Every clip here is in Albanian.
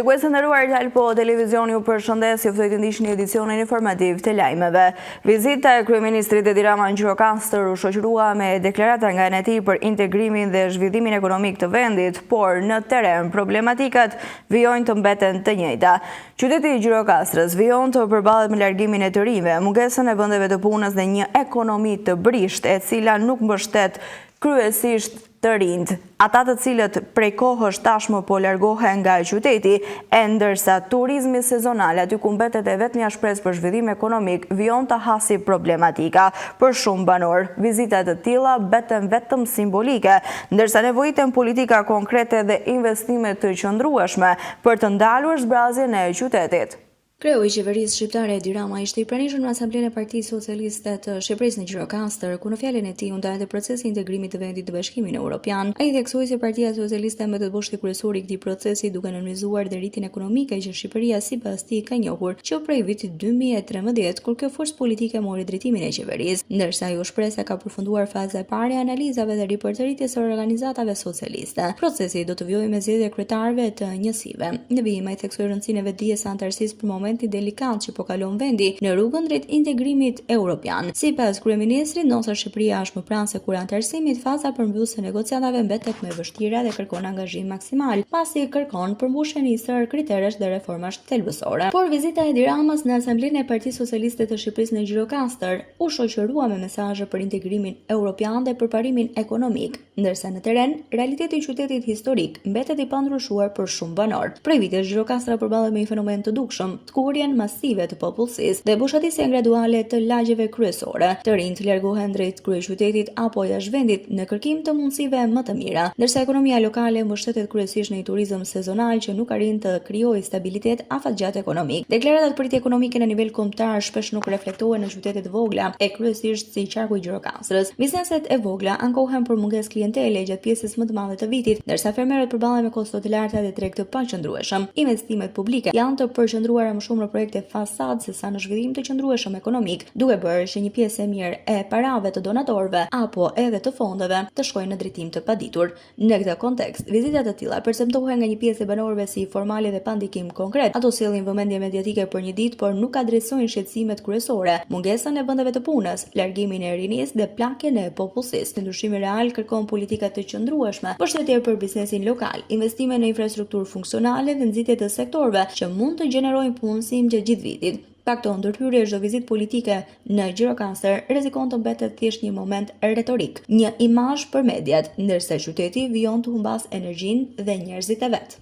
Shikues të nderuar, Talpo Televizioni ju përshëndes, ju ftoj të ndiqni edicionin informativ të lajmeve. Vizita e kryeministrit Edi Rama në Gjirokastër u shoqërua me deklarata nga ana e tij për integrimin dhe zhvillimin ekonomik të vendit, por në terren problematikat vijojnë të mbeten të njëjta. Qyteti i Gjirokastrës vijon të përballet me largimin e të rinjve, mungesën e vendeve të punës dhe një ekonomi të brisht, e cila nuk mbështet kryesisht të rinjt, ata të cilët prej kohësh tashmë po largohen nga qyteti, e ndërsa turizmi sezonal, aty ku mbetet e vetmja shpresë për zhvillim ekonomik, vijon të hasi problematika. Për shumë banor, vizitat të tilla beten vetëm simbolike, ndërsa nevojiten politika konkrete dhe investime të qëndrueshme për të ndalur zbrazjen e qytetit. Kreu i qeverisë shqiptare Edi Rama ishte i pranishëm në Asamblenë e Partisë Socialiste të Shqipërisë në Gjirokastër, ku në fjalën e tij u ndalë procesi i integrimit të vendit në Bashkimin Evropian. Ai theksoi se Partia Socialiste mbetet boshti kryesor i këtij procesi, duke nënvizuar dhe rritjen ekonomike që Shqipëria sipas tij ka njohur që prej vitit 2013, kur kjo forcë politike mori drejtimin e qeverisë, ndërsa ai u shpreh se ka përfunduar faza e parë e analizave dhe riportëritjes së organizatave socialiste. Procesi do të vijojë me zgjedhje kryetarëve të njësive. Në vijim ai theksoi rëndësinë e vetdijes së antarësisë për momentin delikat që po kalon vendi në rrugën drejt integrimit evropian. Sipas kryeministrit, ndonsa Shqipëria është më pranë se kur antarësimit, faza përmbyllëse e negociatave mbetet më e vështire dhe kërkon angazhim maksimal, pasi kërkon përmbushjen e sër kriteresh dhe reformash thelbësore. Por vizita e Edi Ramës në Asamblenë e Partisë Socialiste të Shqipërisë në Gjirokastër u shoqërua me mesazhe për integrimin evropian dhe përparimin ekonomik, ndërsa në terren realiteti i qytetit historik mbetet i pandryshuar për shumë banor. Prej vitesh Gjirokastra përballet me një fenomen të dukshëm, kurjen masive të popullsisë dhe bushatisjen graduale të lagjeve kryesore. Të rinjt largohen drejt kryeqytetit apo jashtë vendit në kërkim të mundësive më të mira, ndërsa ekonomia lokale mbështetet kryesisht në një turizëm sezonal që nuk arrin të krijojë stabilitet afatgjatë ekonomik. Deklaratat për rritje ekonomike në nivel kombëtar shpesh nuk reflektohen në qytete të vogla, e kryesisht si qarku i Gjirokastrës. Bizneset e vogla ankohen për mungesë klientele gjatë pjesës më të madhe të vitit, ndërsa fermerët përballen me kosto të larta dhe treg të paqëndrueshëm. Investimet publike janë të përqendruara më shumë në projekte fasad se sa në zhvillim të qëndrueshëm ekonomik, duke bërë që një pjesë e mirë e parave të donatorëve apo edhe të fondeve të shkojnë në drejtim të paditur. Në këtë kontekst, vizitat të tilla perceptohen nga një pjesë e banorëve si formale dhe pa ndikim konkret. Ato sjellin vëmendje mediatike për një ditë, por nuk adresojnë shqetësimet kryesore, mungesën e vendeve të punës, largimin e rinisë dhe plakjen e popullsisë. Ndryshimi real kërkon politika të qëndrueshme, mbështetje për biznesin lokal, investime në infrastrukturë funksionale dhe nxitje të sektorëve që mund të gjenerojnë punësim gjatë gjithë vitit. Pa këto ndërhyrje, çdo vizitë politike në Gjirokastër rrezikon të mbetet thjesht një moment retorik, një imazh për mediat, ndërsa qyteti vijon të humbas energjinë dhe njerëzit e vet.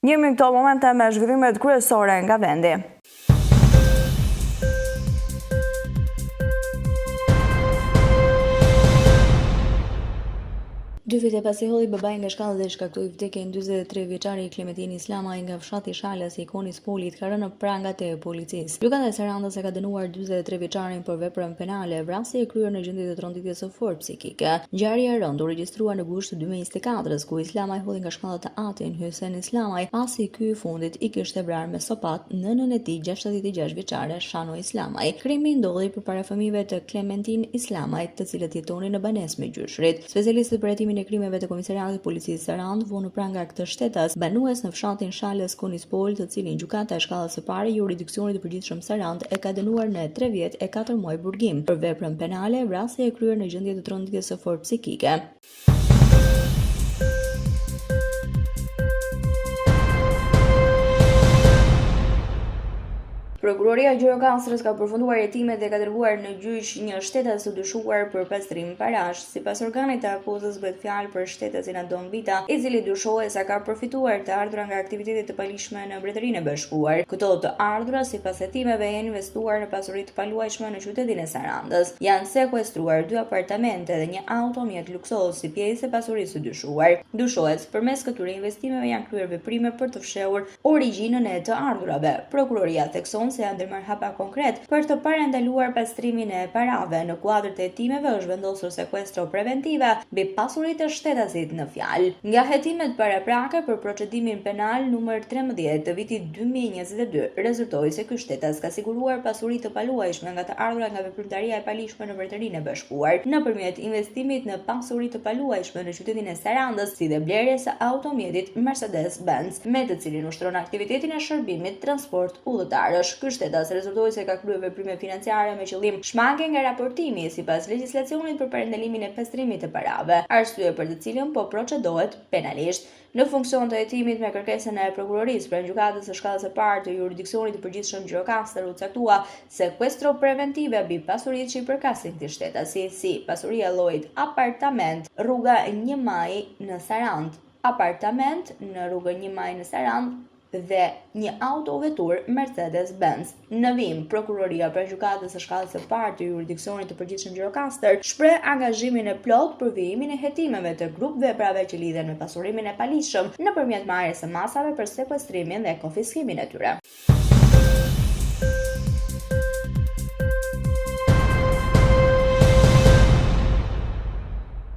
Njemi këto momente me zhvillimet kryesore nga vendi. Dy vite pasi holli babai nga shkallët dhe shkaktoi vdekjen 43 vjeçari i Klementin Islamaj nga fshati Shalës i Ikonis Polit, ka rënë në prangat e policisë. Gjykata e Sarandës e ka dënuar 43 vjeçarin për veprën penale, vrasje e kryer në gjendje të tronditjes së fortë psikike. Ngjarja e rëndë u regjistrua në gusht të 2024, ku Islamaj holli nga shkallët të atin Hysen Islamaj, pasi ky i fundit i kishte vrarë me sopat nënën e tij 66 vjeçare Shano Islamaj. Krimi ndodhi përpara fëmijëve të Klementin Islamaj, të cilët jetonin në banesë me gjyshrit. Specialistët për hetimin e krimeve të Komisariatit Policisë Sarandë vonë pranga këtë shtetas banues në fshatin Shalës Ikonis Pol, të cilin gjykata e shkallës së parë jurisdiksionit të përgjithshëm Sarandë e ka dënuar në 3 vjet e 4 muaj burgim për veprën penale, vrasje e kryer në gjendje të tronditjes së fortë psikike. Prokuroria e Gjirokastrës ka përfunduar hetimet dhe ka dërguar në gjyq një shtetas të dyshuar për pastrim parash. Sipas organit të akuzës bëhet fjalë për shtetasin Adon Vita, i cili dyshohet se ka përfituar të ardhura nga aktivitetet të palishme në Mbretërinë e Bashkuar. Këto të ardhura sipas hetimeve janë investuar në pasuri të paluajshme në qytetin e Sarandës. Janë sekuestruar 2 apartamente dhe një auto mjet luksoz si pjesë e pasurisë së dyshuar. Dyshohet se përmes këtyre investimeve janë kryer veprime për të fshehur origjinën e të ardhurave. Prokuroria thekson thonë se janë ndërmarrë hapa konkret për të parandaluar pastrimin e parave. Në kuadër të hetimeve është vendosur sekuestro preventive mbi pasuritë e shtetasit në fjalë. Nga hetimet paraprake për procedimin penal numër 13 të vitit 2022 rezultoi se ky shtetas ka siguruar pasuri të paluajshme nga të ardhurat nga veprimtaria e palishme në Mbretërinë e Bashkuar nëpërmjet investimit në pasuri të paluajshme në qytetin e Sarandës, si dhe blerjes së automjetit Mercedes-Benz, me të cilin ushtron aktivitetin e shërbimit transport udhëtarësh. Ky shtetas rezultoi se ka kryer veprime financiare me qëllim shmange nga raportimi sipas legjislacionit për parandalimin e pastrimit të parave, arsye për të cilën po procedohet penalisht. Në funksion të hetimit me kërkesën e prokurorisë pranë gjykatës së shkallës së parë të jurisdiksionit të përgjithshëm Gjirokastër u caktua sekuestro preventive mbi pasuritë që i përkasin këtij shtetasi, si pasuria llojit apartament rruga 1 Maj në Sarandë, apartament në rrugën 1 Maj në Sarandë dhe një autovetur Mercedes-Benz. Në vim, prokuroria pranë gjykatës së shkallës së parë të jurisdiksionit të përgjithshëm Gjirokastër shpreh angazhimin e plot për vijimin e hetimeve të grup veprave që lidhen me pasurimin e palishëm nëpërmjet marrjes së masave për sekuestrimin dhe konfiskimin e tyre.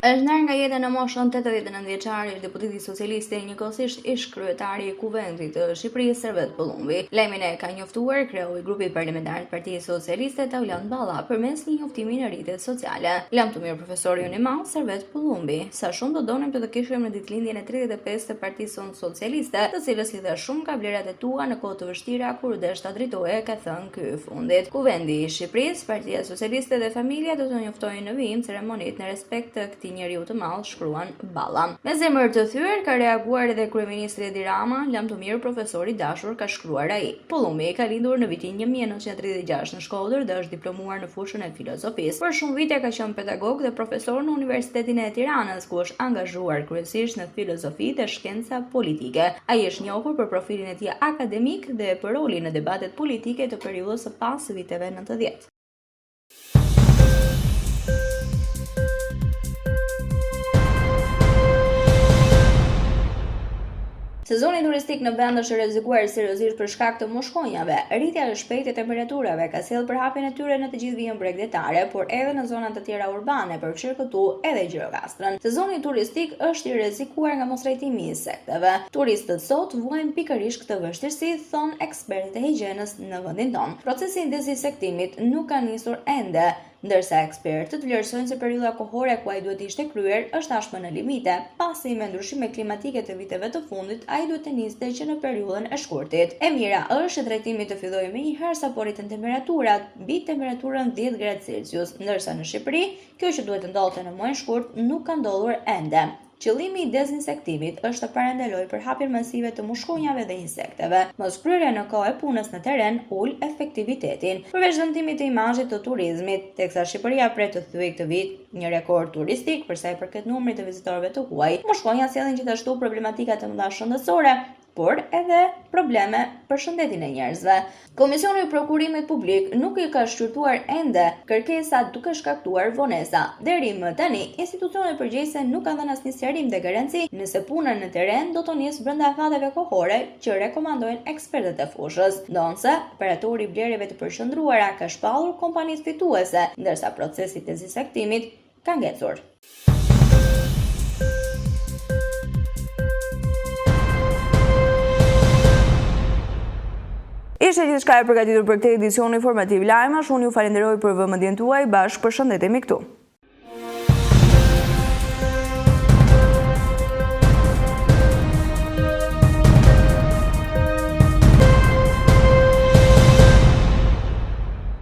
Është ndarë nga jeta në moshën 89 vjeçare ish deputeti socialiste e njëkohësisht ish kryetari i Kuvendit të Shqipërisë Servet Pëllumbi. Lajmin e ka njoftuar kreu i grupit parlamentar të Partisë Socialiste Tauland Balla përmes një njoftimi në rrjetet sociale. Lam të mirë profesori unë i madh Servet Pëllumbi, sa shumë do donim të kishim në ditëlindjen e 35 të Partisë Socialiste, të cilës lidhe shumë ka vlerat e tua në kohë të vështira kur desh ta drejtoje, ka thënë ky i fundit. Kuvendi i Shqipërisë, Partia Socialiste dhe Familja do të njoftojnë në vijim ceremonitë në respekt të këtij njeriu të madh, shkruan Balla. Me zemër të thyer ka reaguar edhe kryeministri Edi Rama, lam të mirë profesori dashur, ka shkruar ai. Pëllumbi ka lindur në vitin 1936 në Shkodër dhe është diplomuar në fushën e filozofisë. Për shumë vite ka qenë pedagog dhe profesor në Universitetin e Tiranës, ku është angazhuar kryesisht në filozofi dhe shkenca politike. Ai është njohur për profilin e tij akademik dhe për rolin në debatet politike të periudhës së pas viteve 90. Sezoni turistik në vend është rrezikuar seriozisht për shkak të moshkonjave. Rritja e shpejtë e temperaturave ka sjellë përhapjen e tyre në të gjithë vijën bregdetare, por edhe në zonat të tjera urbane, përfshirë këtu edhe Gjirokastrën. Sezoni turistik është i rrezikuar nga mostrajtimi i insekteve. Turistët sot vuajnë pikërisht këtë vështirësi, thon ekspertët e higjienës në vendin tonë. Procesi i dezinsektimit nuk ka nisur ende, ndërsa ekspertët vlerësojnë se periudha kohore ku ai duhet të ishte kryer është tashmë në limite, pasi me ndryshimet klimatike të viteve të fundit ai duhet të niste që në periudhën e shkurtit. E mira është që trajtimi të fillojë menjëherë sapo rriten temperaturat mbi temperaturën 10 gradë Celsius, ndërsa në Shqipëri kjo që duhet të ndodhte në muajin shkurt nuk ka ndodhur ende. Qëllimi i dezinsektimit është të parandalojë përhapjen masive të mushkonjave dhe insekteve. Moskryrja në kohë e punës në teren ul efektivitetin. Përveç dëmtimit të imazhit të turizmit, teksa Shqipëria pret të thyejë këtë vit një rekord turistik për sa i përket numrit të vizitorëve të huaj, mushkonjat sjellin gjithashtu problematika të mëdha shëndetësore, por edhe probleme për shëndetin e njerëzve. Komisioni i Prokurimit Publik nuk i ka shqyrtuar ende kërkesat duke shkaktuar vonesa. Deri më tani, institucionet përgjegjëse nuk kanë dhënë asnjë sqarim dhe garanci nëse puna në teren do të nisë brenda fateve kohore që rekomandojnë ekspertët e fushës. Ndonse, operatori i blerjeve të përqendruara ka shpallur kompanisë fituese, ndërsa procesi i dezinsektimit ka ngecur. Ishte gjithçka e përgatitur për këtë edicion informativ lajmash, unë ju falenderoj për vëmendjen tuaj, bashkë përshëndetemi këtu.